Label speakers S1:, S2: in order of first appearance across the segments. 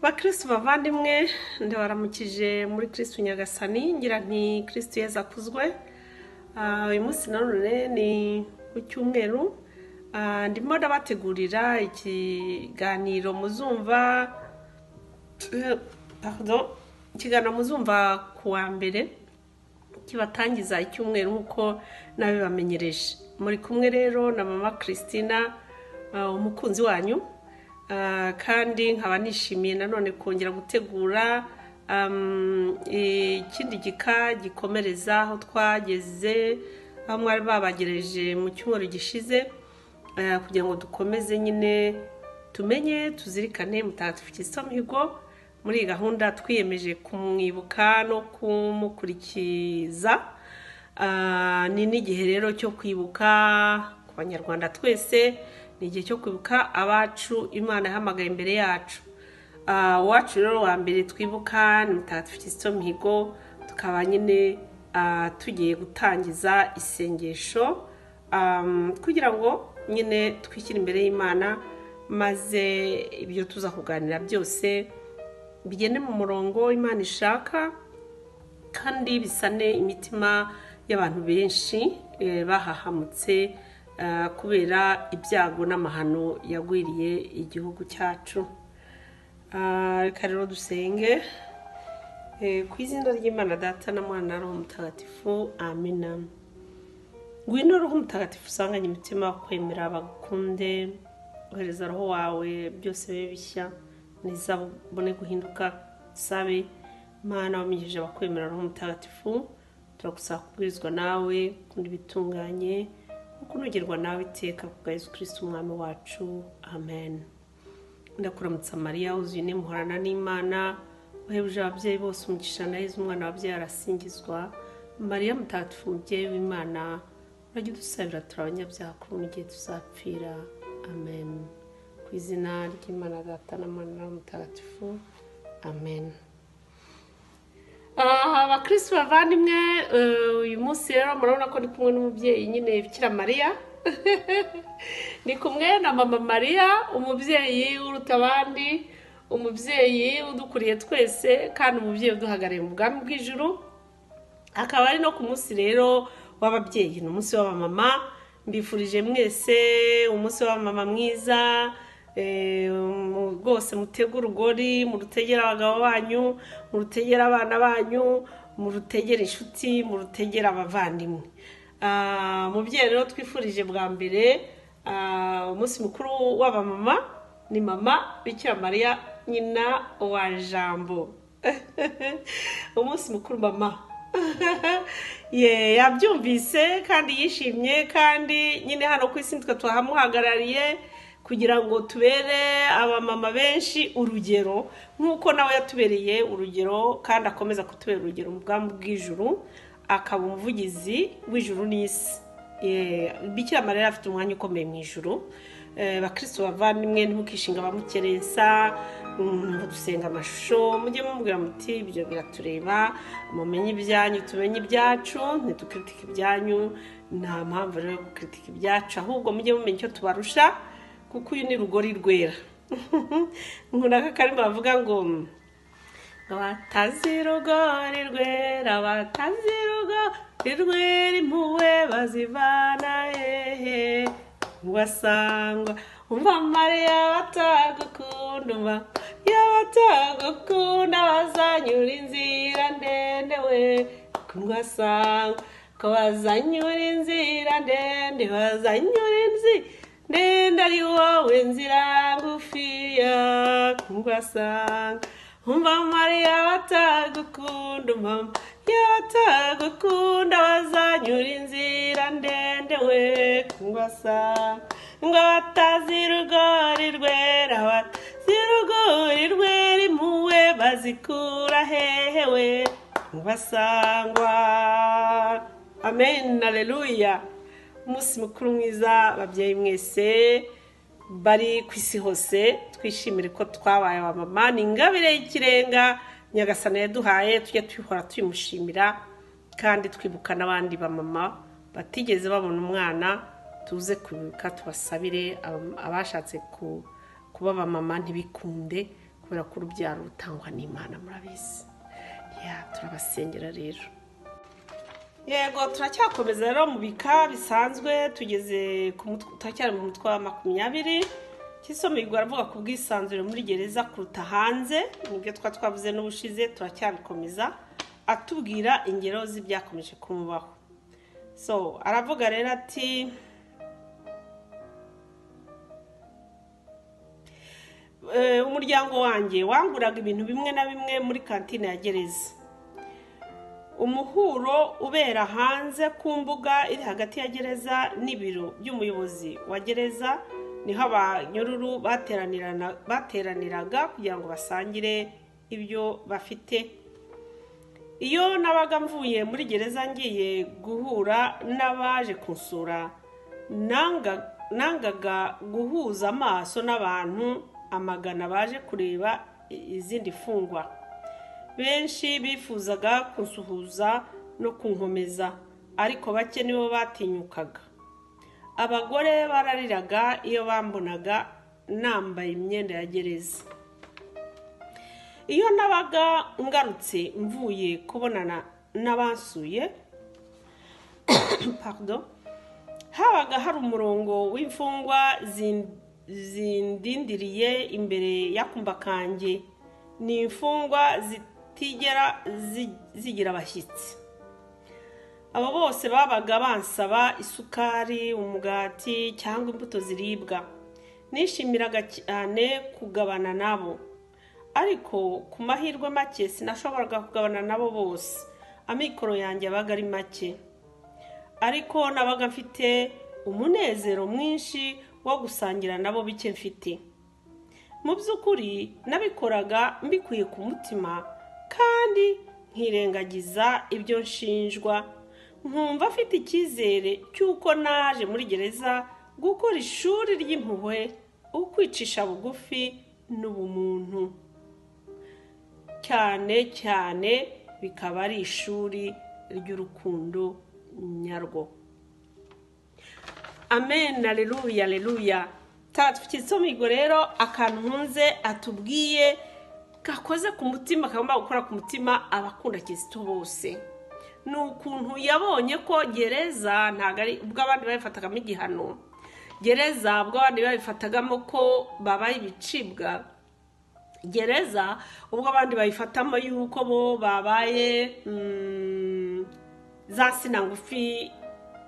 S1: Bakristo bavandimwe ndabaramukije muri Kristo Nyagasani ngira nti Kristo Yesu akuzwe. Uyu munsi nanone ni ku cyumweru ndimo ndabategurira ikiganiro muzumva kuwa mbere kibatangiza icyumweru nkuko nabibamenyereje. Muri kumwe rero na mama Christina umukunzi wanyu. Kandi nkaba nishimiye nanone kongera gutegura ikindi gika gikomereza aho twageze aho mwari babagereje mu cyumweru gishize kugira ngo dukomeze nyine tumenye tuzirikane Mutagatifu Kizito Mihigo muri gahunda twiyemeje kumwibuka no kumukurikiza. Ni n'igihe rero cyo kwibuka ku banyarwanda twese, ni igihe cyo kwibuka abacu Imana yahamagaye imbere yacu. Wacu rero wa mbere twibuka ni Mutagatifu Kizito Mihigo, tukaba nyine tugiye gutangiza isengesho kugira ngo nyine twishyire imbere y'Imana, maze ibyo tuza kuganira byose bigende mu murongo Imana ishaka kandi bisane imitima y'abantu benshi bahahamutse kubera ibyago n'amahano yagwiriye igihugu cyacu. Reka rero dusenge. Ku izina ry'Imana Data na Mwana na Roho Mutagatifu, amina. Ngwino Roho Mutagatifu usanganye imitima kwemera bagukunde, ohereza Roho wawe byose bibe bishya nizabone guhinduka. Sabe Mana wamijije abakwemera Roho Mutagatifu, turagusaba kubwirizwa nawe kundi bitunganye kunogerwa nawe iteka ku Yesu Kristo umwami wacu, amen. Ndakuramutsa Mariya uzuye muhorana n'Imana, wahebuje ababyeyi bose umugisha na Yesu umwana wabyaye arasingizwa. Mariya mutagatifu umubyeyi w'Imana, urajye udusabira turi abanyabyaha kuri ubu n'igihe tuzapfira, amen. Ku izina ry'Imana Data na Mwana na Roho Mutagatifu, amen. Abakristo bavandimwe, uyu munsi rero murabona ko ndi kumwe n'umubyeyi nyine Bikira Mariya. Ni kumwe na mama Mariya, umubyeyi uruta abandi, umubyeyi udukuriye twese kandi umubyeyi uduhagarariye mu bwami bw'ijuru. Akaba ari no ku munsi rero w'ababyeyi, ni umunsi w'abamama. Mbifurije mwese umunsi w'abamama mwiza. Rwose mutege urugori, murutegera abagabo banyu, murutegera abana banyu, murutegera inshuti, murutegera abavandimwe. Mubyeyi rero twifurije bwa mbere umunsi mukuru w'abamama ni mama Bikira Mariya nyina wa Jambo. Umunsi mukuru mama yabyumvise kandi yishimye, kandi nyine hano ku isi twe twahamuhagarariye kugira ngo tubere abamama benshi urugero, nk'uko nawe yatubereye urugero kandi akomeza kutubera urugero mu bwami bw'ijuru, akaba umuvugizi w'ijuru n'isi. Bikira Mariya afite umwanya ukomeye mu ijuru. Bakristo bavandimwe ntimukishinga bamukerensa, dusenga amashusho, mujye mumubwira muti ibyo biratureba, mumenye ibyanyu tumenye ibyacu, ntitukritike ibyanyu. Nta mpamvu rero yo gukritika ibyacu, ahubwo mujye mumenya icyo tubarusha, kuko uyu ni rugori rwera. Nkunda akarimba bavuga ngo abatazi rugori rwera, abatazi rugori rwera, impuhwe bazivana hehe wasangwa. Umva Mariya batagukunda, umva batagukunda, bazanyura inzira ndende we kumwasangwa. Ko bazanyura inzira ndende, bazanyura inzira ndende, ari wowe nzira ngufiya kumwasanga. Umva Mariya batagukunda, umva batagukunda, bazanyura inzira ndende we kumwasanga. Ngo batazi rugori rwera, batazi rugori rwera, impuhwe bazikura hehe we kumwasangwa. Amen, haleluya. Umunsi mukuru mwiza babyeyi mwese bari ku isi hose, twishimire ko twabaye abamama. Ni ingabire y'ikirenga Nyagasani yaduhaye, tujye twihora tuyimushimira kandi twibuka n'abandi bamama batigeze babona umwana. Tuze kwibuka, tubasabire abashatse kuba abamama ntibikunde, kubera ko urubyaro rutangwa n'Imana murabizi. Turabasengera rero. Yego turacyakomeza rero mu bika bisanzwe tugeze turacyari mu mutwe wa 20 cy'isomerwa aravuga ku bwisanzure muri gereza kuruta hanze. Nibyo twavuze n'ubushize, turacyabikomeza atubwira ingero z'ibyakomeje kumubaho. So aravuga rero ati umuryango wanjye wanguraga ibintu bimwe na bimwe muri kantine ya gereza. Umuhuro ubera hanze ku mbuga iri hagati ya gereza n'ibiro by'umuyobozi wa gereza niho abanyururu bateraniraga kugira ngo basangire ibyo bafite. Iyo nabaga mvuye muri gereza ngiye guhura n'abaje kunsura, nangaga guhuza amaso n'abantu amagana baje kureba izindi fungwa. Benshi bifuzaga kunsuhuza no kunkomeza, ariko bake nibo batinyukaga. Abagore barariraga iyo bambonaga nambaye imyenda ya gereza. Iyo nabaga ngarutse mvuye kubonana n'abansuye habaga hari umurongo w'imfungwa zindindiriye imbere y'akumba kanjye. Ni imfungwa zitigera zigira abashyitsi. Abo bose babaga bansaba isukari, umugati cyangwa imbuto ziribwa. Nishimiraga cyane kugabana nabo, ariko ku mahirwe make sinashoboraga kugabana nabo bose. Amikoro yanjye abaga ari make, ariko nabaga mfite umunezero mwinshi wo gusangira nabo bike mfite. Mu by'ukuri nabikoraga mbikuye ku mutima kandi nkirengagiza ibyo nshinjwa. Nkumva afite icyizere cy'uko naje muri gereza gukora ishuri ry'impuhwe, ukwicisha bugufi n'ubumuntu. Cyane cyane bikaba ari ishuri ry'urukundo nyarwo. Amen, haleluya, haleluya. Tufitisomigo rero akantu nkunze atubwiye gakoze ku mutima, kagomba gukora ku mutima abakunda Kristo bose. N'ukuntu yabonye ko gereza ntago ari ubwo abandi babifatagamo igihano. Gereza ubwo abandi babifatagamo ko babaye ibicibwa. Gereza ubwo abandi bayifatamo yuko bo babaye za sinangufi,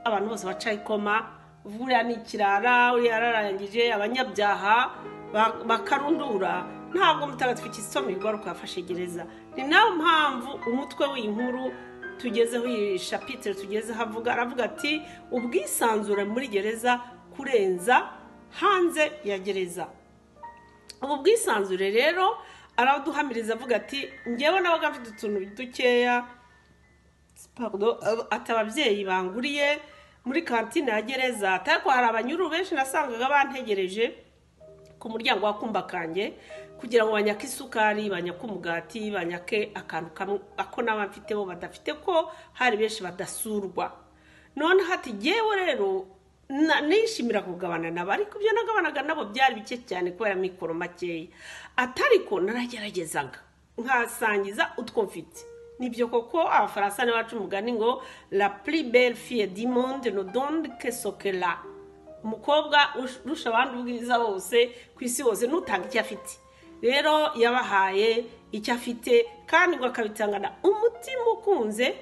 S1: abantu bose bacaye ikoma. Vuriya ni ikirara, uriya yararangije, abanyabyaha bakarundura. Ntabwo mutagatifu Kristomirwa ari kwafashe gereza. Ni nayo mpamvu umutwe w'inkuru tugezeho iyi chapitre tugezeho aravuga ati ubwisanzure muri gereza kurenza hanze ya gereza. Ubu bwisanzure rero araduhamiriza avuga ati ngewe nabaga mfite utuntu dukeya atababyeyi banguriye muri kantine ya gereza. Ariko hari abanyuru benshi nasangaga bantegereje ku muryango w'akumba kanjye kugira ngo banyake isukari, banyake umugati, banyake akantu kamwe ako n'abafite bo badafite, ko hari benshi badasurwa. None hati yewe rero nishimira kugabana nabo, ariko ibyo nagabanaga nabo byari bike cyane kubera mikoro makeya. Atariko narageragezaga nkasangiza utwo mfite. Nibyo koko abafaransa ne bacu umugani ngo la plus belle fille du monde ne donne que ce qu'elle a. Umukobwa urusha abandi ubwiza bose ku isi hose n'utanga icyo afite. Rero yabahaye icyo afite kandi ngo akabitangana umutima ukunze,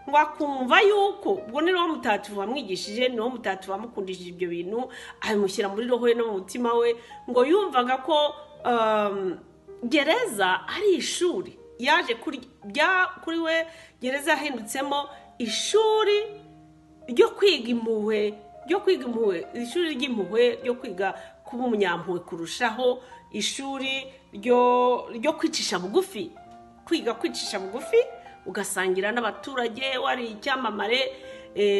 S1: ngo akumva yuko ubwo ni roho mutagatifu wamwigishije, ni roho mutagatifu wamukundishije ibyo bintu, abimushyira muri roho ye no mu mutima we, ngo yumvaga ko gereza ari ishuri. Yaje kuri we gereza yahindutsemo ishuri ryo kwiga impuhwe, ishuri ry'impuhwe ryo kwiga kuba umunyampuhwe kurushaho, ishuri ryo kwicisha bugufi, kwiga kwicisha bugufi ugasangira n'abaturage. Wari icyamamare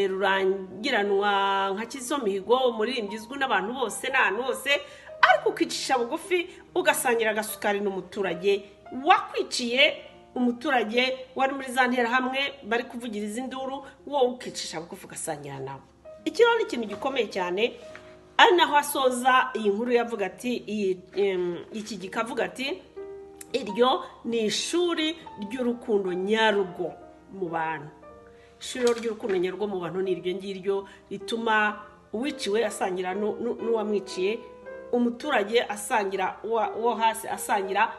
S1: rurangiranwa nka Kizito Mihigo, umuririmbyi uzwi n'abantu bose n'ahantu hose, ariko ukicisha bugufi ugasangira agasukari n'umuturage wakwiciye. Umuturage wari muri za ntera hamwe bari kuvugiriza induru, wowe ukicisha bugufi ugasangira nabo. Ikiro ni ikintu gikomeye cyane, ari naho asoza iyi nkuru yavuga ati iki gikavuga ati iryo ni ishuri ry'urukundo nyarwo mu bantu. Ishuri ry'urukundo nyarwo mu bantu ni iryo ngiryo rituma uwiciwe asangira n'uwamwiciye, umuturage asangira uwo hasi asangira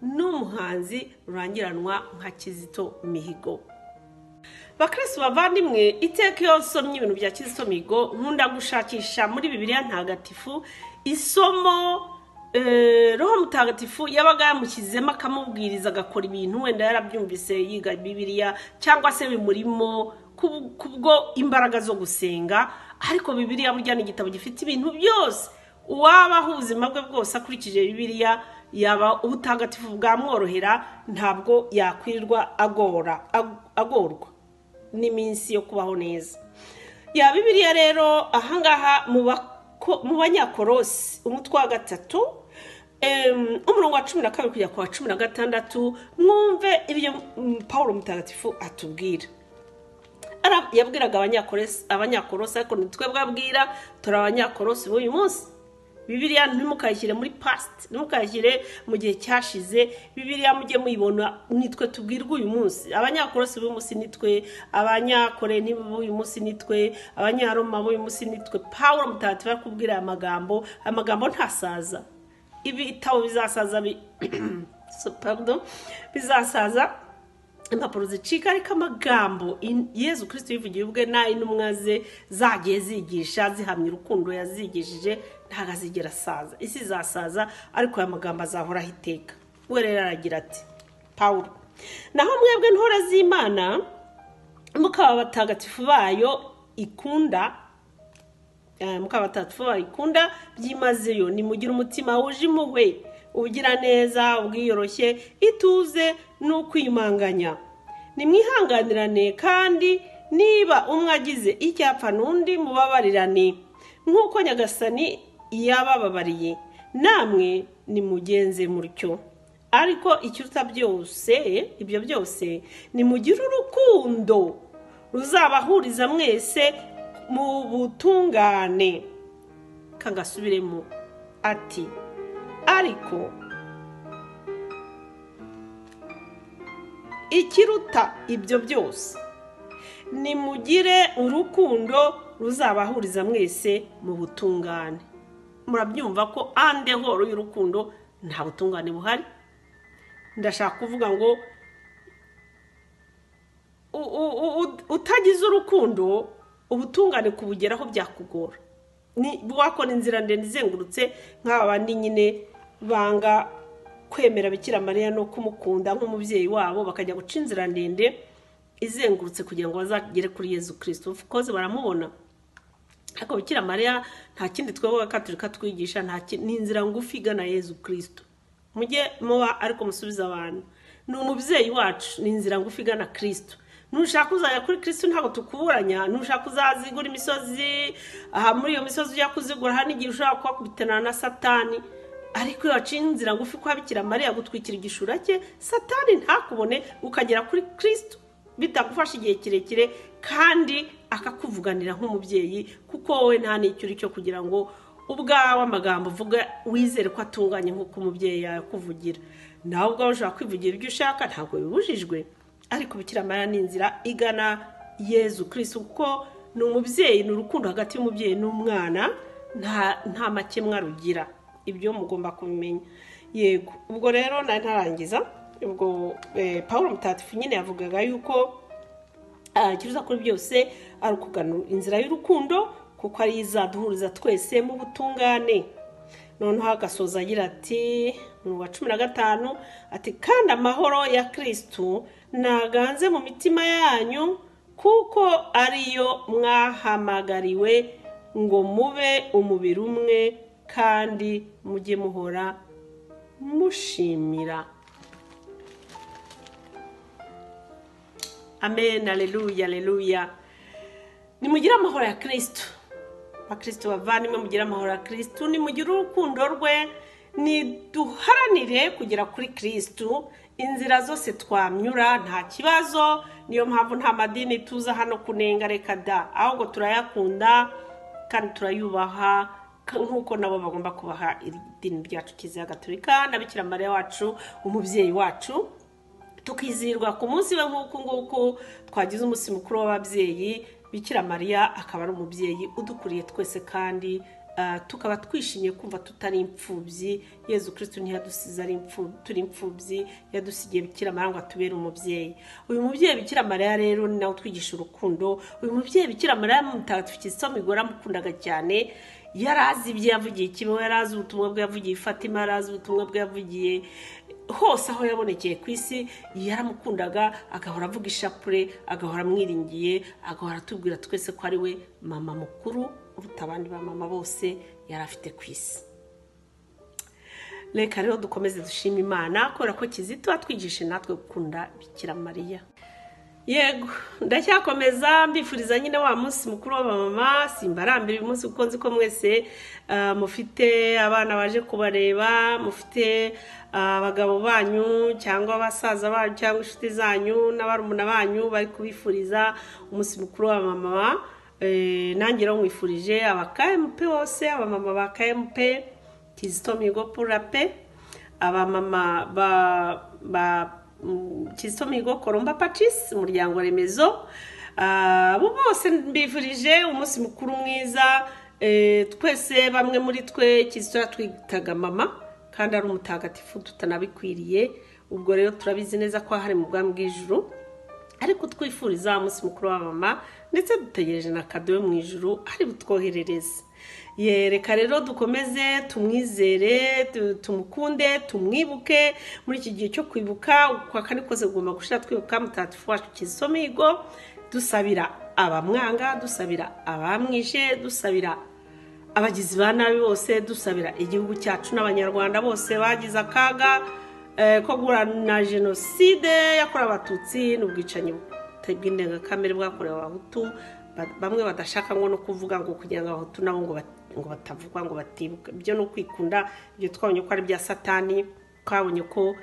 S1: n'umuhanzi rurangiranwa nka Kizito Mihigo. Bakristo bavandimwe, iteka iyo nsomye ibintu bya Kizito Mihigo nkunda gushakisha muri Bibiliya ntagatifu isomo Roho Mutagatifu yabaga yamushyizemo akamubwiriza agakora ibintu wenda yarabyumvise yiga Bibiliya cyangwa se bimurimo kubwo imbaraga zo gusenga. Ariko Bibiliya burya ni igitabo gifite ibintu byose, uwabaho ubuzima bwe bwose akurikije Bibiliya yaba ubutagatifu bwamworohera, ntabwo yakwirirwa agorwa n'iminsi yo kubaho neza. Ya Bibiliya rero ahangaha mu Banyakolosi umutwe wa 3 umurongo wa 12 kujya ku wa 16 mwumve ibyo Paulo Mutagatifu atubwira. Yabwiraga Abanyakolosi ariko nitwe bwabwira turi Abanyakolosi b'uyu munsi. Bibiliya ntimukayishyire muri past, ntimukayishyire mu gihe cyashize. Bibiliya mujye muyibona nitwe tubwirwa uyu munsi. Abanyakolosi b'uyu munsi nitwe, Abanyakorenti b'uyu munsi nitwe, Abanyaroma b'uyu munsi nitwe. Paulo Mutagatifu akubwira amagambo ntasaza. Ibitabo bizasaza bizasaza, impapuro zicika, ariko amagambo Yezu Kristo yivugiye ubwe n'intumwa ze zagiye zigisha zihamya urukundo yazigishije ntago azigera asaza. Isi izasaza ariko aya magambo azahoraho iteka. We rero aragira ati Paulo, naho mwebwe ntore z'Imana mukaba abatagatifu bayo ikunda, byimazeyo, nimugire umutima wuje impuhwe, ubugira neza, ubwiyoroshye, ituze n'ukwimanganya. Nimwihanganirane, kandi niba umwe agize icyapfa n'undi mubabarirane, nk'uko Nyagasani yabababariye, namwe nimugenze mutyo. Ariko ikiruta byose, ibyo byose, nimugire urukundo ruzabahuriza mwese mu butungane. Kangasubiremo ati ariko ikiruta ibyo byose, nimugire urukundo ruzabahuriza mwese mu butungane. Murabyumva ko andehoro y'urukundo nta butungane buhari. Ndashaka kuvuga ngo utagize urukundo ubutungane kubugeraho byakugora. Ni bwakora inzira ndende izengurutse nk'aba bandi nyine banga kwemera Bikira Mariya no kumukunda nk'umubyeyi wabo, bakajya guca inzira ndende izengurutse kugira ngo bazagere kuri Yezu Kristo. Of course baramubona, ariko Bikira Mariya nta kindi twebwe Abakatolika twigisha, ni inzira ngufi igana Yezu Kristo. Mujye muba ariko musubiza abantu, ni umubyeyi wacu, ni inzira ngufi igana Kristo. Nushaka uzajya kuri Kristo ntabwo tukuburanya. Nushaka uzazigura imisozi, muri iyo misozi ujya kuzigura hari n'igihe ushobora kuhakubitana na Satani. Ariko iyo waciye inzira ngufi kwa Bikira Mariya gutwikira igishura cye, Satani ntakubone, ukagera kuri Kristo bitagufasha igihe kirekire, kandi akakuvuganira nk'umubyeyi, kuko wowe nta n'icyo uri cyo kugira ngo ubwawe amagambo uvuga wizere ko atunganye nk'uko umubyeyi yakuvugira. Nawe ubwawe ushobora kwivugira ibyo ushaka, ntabwo bibujijwe. Ariko Bikira Mariya ni inzira igana Yezu Kristo, kuko ni umubyeyi, ni urukundo hagati y'umubyeyi n'umwana, nta makemwa rugira. Ibyo mugomba kubimenya. Yego, ubwo rero ntarangiza. Ubwo Paulo Mutagatifu nyine yavugaga yuko kiruta kuri byose ari ukugana inzira y'urukundo, kuko ari izaduhuriza twese mu butungane. Noneho agasoza agira ati mu wa 15 ati kandi amahoro ya Kristo naganze mu mitima yanyu, kuko ariyo mwahamagariwe ngo mube umubiri umwe, kandi mujye muhora mushimira. Amen, haleluya, haleluya. Nimugire amahoro ya Kristo. Bakristo bavandimwe, mugire amahoro ya Kristo, nimugire urukundo rwe, niduharanire kugera kuri Kristo. Inzira zose twamnyura nta kibazo, niyo mpamvu nta madini tuza hano kunenga, reka da, ahubwo turayakunda kandi turayubaha, nk'uko nabo bagomba kubaha idini ryacu Kiliziya Gatolika na Bikira Mariya wacu umubyeyi wacu, tukizirwa ku munsi we nk'uko nguko twagize umunsi mukuru w'ababyeyi. Bikira Mariya akaba ari umubyeyi udukuriye twese, kandi tukaba twishimiye kumva tutari imfubyi. Yezu Kristo ntiyadusize ari turi imfubyi, yadusigiye Bikira Mariya ngo atubere umubyeyi. Uyu mubyeyi Bikira Mariya rero ni nawe utwigisha urukundo. Uyu mubyeyi Bikira Mariya Mutagatifu Kizito Mihigo amukundaga cyane, yarazi ibyo yavugiye Kibeho, yarazi ubutumwa bwe yavugiye Fatima, yarazi ubutumwa bwe yavugiye hose aho yabonekeye ku isi. Yaramukundaga, agahora avuga ishapure, agahora amwiringiye, agahora atubwira twese ko ari we mama mukuru uruta abandi ba mama bose yari afite ku isi. Reka rero dukomeze dushima Imana kubera ko Kizito atwigishe natwe gukunda Bikira Mariya. Yego, ndacyakomeza mbifuriza nyine wa munsi mukuru w'abamama. Simbarambira uyu munsi kuko nzi ko mwese mufite abana baje kubareba, mufite abagabo banyu cyangwa abasaza banyu cyangwa inshuti zanyu n'abarumuna banyu bari kubifuriza umunsi mukuru w'abamama. Nanjye rero mwifurije aba KMP bose, abamama ba KMP Kizito Mihigo pour la paix, abamama ba Kizito Mihigo Colomba Patrice umuryango remezo. Abo bose mbifurije umunsi mukuru mwiza. Twese bamwe muri twe Kizito yatwitaga mama, kandi ari umutagatifu tutanabikwiriye. Ubwo rero turabizi neza ko hari mu bwami bw'ijuru, ariko twifuriza umunsi mukuru wa mama, ndetse dutegereje na kado mu ijuru ari butwoherereze. Reka rero dukomeze tumwizere, tumukunde, tumwibuke muri iki gihe cyo kwibuka. Kwa kane kose guma gushira twibuka mutagatifu wacu Kizito Mihigo, dusabira abamwanga, dusabira abamwishe, dusabira abagizi ba nabi bose, dusabira igihugu cyacu n'abanyarwanda bose bagize akaga ko guhura jenoside yakorewe abatutsi n'ubwicanyi bw'indengakamere bwakorewe abahutu. Bamwe badashaka ngo no kuvuga ngo kugira ngo abahutu nabo ngo batavugwa, ngo batibuka. Ibyo no kwikunda, ibyo twabonye ko ari bya Satani. Twabonye ko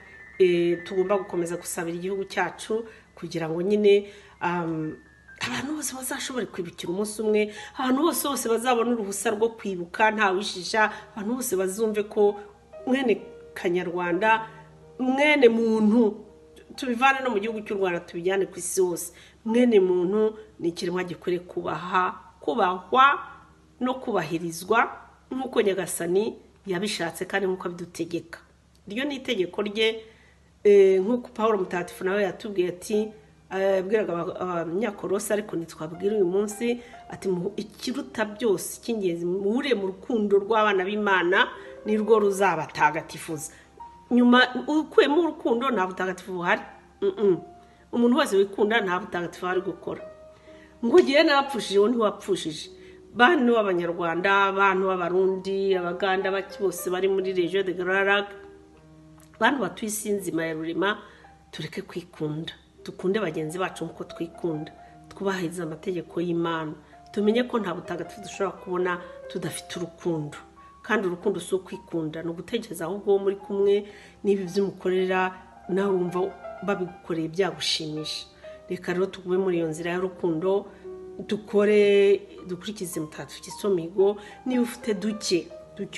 S1: tugomba gukomeza gusabira igihugu cyacu kugira ngo nyine abantu bose bazashobore kwibukira umunsi umwe, abantu bose bazabona uruhusa rwo kwibuka nta wishisha, abantu bose bazumve ko mwene Kanyarwanda, mwene muntu, tubivane no mu gihugu cy'u Rwanda tubijyane ku isi hose. Mwene muntu ni ikiremwa gikwiriye kubahwa no kubahirizwa nk'uko Nyagasani yabishatse kandi nk'uko bidutegeka. Iryo ni itegeko rye, nk'uko Pawulo Mutagatifu nawe yatubwiye ati, abwiraga Abanyakolosi, ariko ntitwabwira uyu munsi ati ikiruta byose cy'ingenzi muhure mu rukundo rw'abana b'Imana nirwo ruzabatagatifuza. Nyuma ukuyemo urukundo nta butagatifu buhari. Umuntu wese wikunda nta butagatifu ari gukora. Ngo ugiye narapfushije wowe ntiwapfushije. Bantu b'Abanyarwanda, abantu b'Abarundi, Abaganda baki bose bari muri Region de Grand Lac, bantu batuye isi nzima ya Rurema, tureke kwikunda. Dukunde bagenzi bacu nk'uko twikunda, twubahiriza amategeko y'Imana. Tumenye ko nta butagatifu dushobora kubona tudafite urukundo, kandi urukundo si ukwikunda, ni ugutekereza ahubwo muri kumwe n'ibi by'umukorera nawe wumva babigukoreye byagushimisha. Reka rero tugume muri iyo nzira y'urukundo, dukurikize Mutagatifu Kizito Mihigo. Niba ufite duke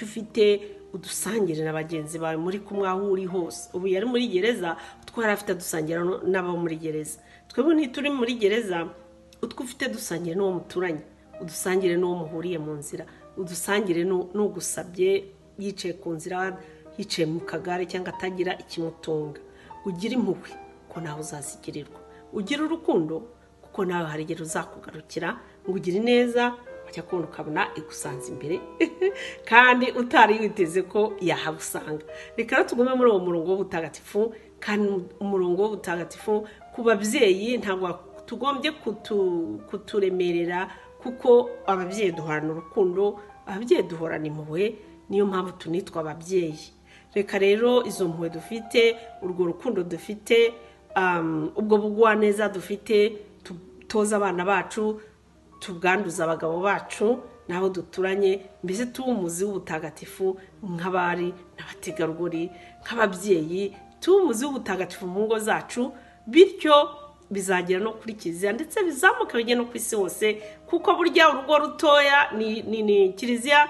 S1: ufite, udusangire na bagenzi bawe muri kumwe aho uri hose. Ubu yari muri gereza, twari afite dusangira n'abo muri gereza. Twebwe ntituri muri gereza, utwo ufite dusangire n'uwo muturanye, udusangire n'uwo muhuriye mu nzira, udusangire n'ugusabye yicaye ku nzira, yicaye mu kagare cyangwa atagira ikimutunga. Ugira impuhwe ko nawe uzazigirirwa. Ugira urukundo kuko nawe hari igihe uzakugarukira. Ngo ugire neza, wajya kubona ukabona igusanze imbere kandi utari witeze ko yahabusanga. Reka rero tugume muri uwo murongo w'ubutagatifu, kandi umurongo w'ubutagatifu ku babyeyi ntabwo tugombye kuturemerera, kuko ababyeyi duhorana urukundo, ababyeyi duhorana impuhwe, niyo mpamvu tunitwa ababyeyi. Reka rero izo mpuhwe dufite, urwo rukundo dufite, ubwo bugwaneza dufite, tutoza abana bacu, tubwanduza abagabo bacu nabo duturanye, mbese tuba umuzi w'ubutagatifu nk'abari n'abategarugori, nk'ababyeyi, tuba umuzi w'ubutagatifu mu ngo zacu. Bityo bizagera no kuri Kiliziya, ndetse bizamuka bijye no ku isi hose, kuko burya urugo rutoya ni Kiliziya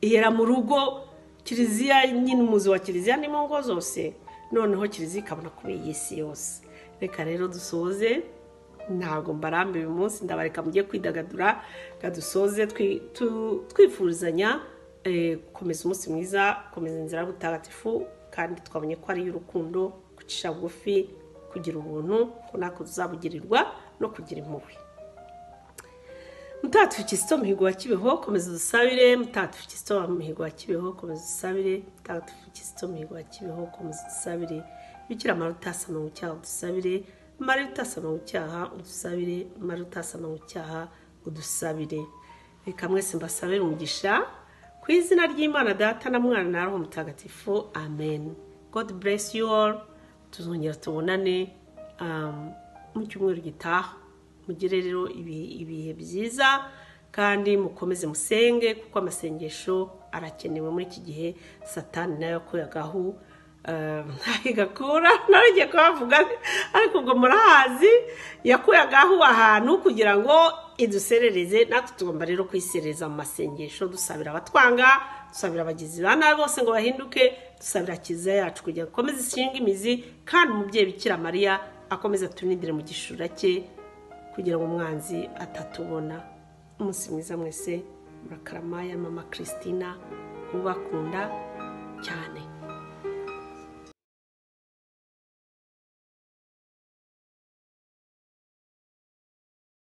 S1: ihera mu rugo kiliziya nyine umuzi wa kiliziya ni mu ngo zose noneho kiliziya ikabona kuri iyi si yose reka rero dusoze ntabwo mbarambe uyu munsi ndabareka mujye kwidagadura gadusoze twifurizanya komeza umunsi mwiza komeza inzira y'ubutagatifu kandi twabonye ko ari y'urukundo gucisha bugufi kugira ubuntu ko nako tuzabugirirwa no kugira impuhwe Mutagatifu Kizito Mihigo wa Kibeho komeza dusabire Mutagatifu Kizito Mihigo wa Kibeho komeza dusabire Mutagatifu Kizito Mihigo wa Kibeho komeza dusabire Bikira Mariya utasama mu cyaha udusabire Mariya utasama mu cyaha udusabire Mariya utasama mu cyaha udusabire reka mwese mbasabire umugisha ku izina ry'Imana Data na Mwana na Roho Mutagatifu amen God bless you all tuzongera tubonane mu cyumweru gitaha mugire rero ibihe byiza kandi mukomeze musenge kuko amasengesho arakenewe muri iki gihe Satani nayo ko yagahu igakura narigiye kubavuga ariko ubwo murahazi yakuyagaho ahantu kugira ngo iduserereze natwe tugomba rero kwisereza mu masengesho dusabira abatwanga dusabira abagizi ba nabi bose ngo bahinduke dusabira kiza yacu kugira ngo komeze ishinga imizi kandi umubyeyi Bikira Mariya akomeze atunindire mu gishura cye kugira ngo umwanzi atatubona umunsi mwiza mwese murakarama ya mama Christina ubakunda cyane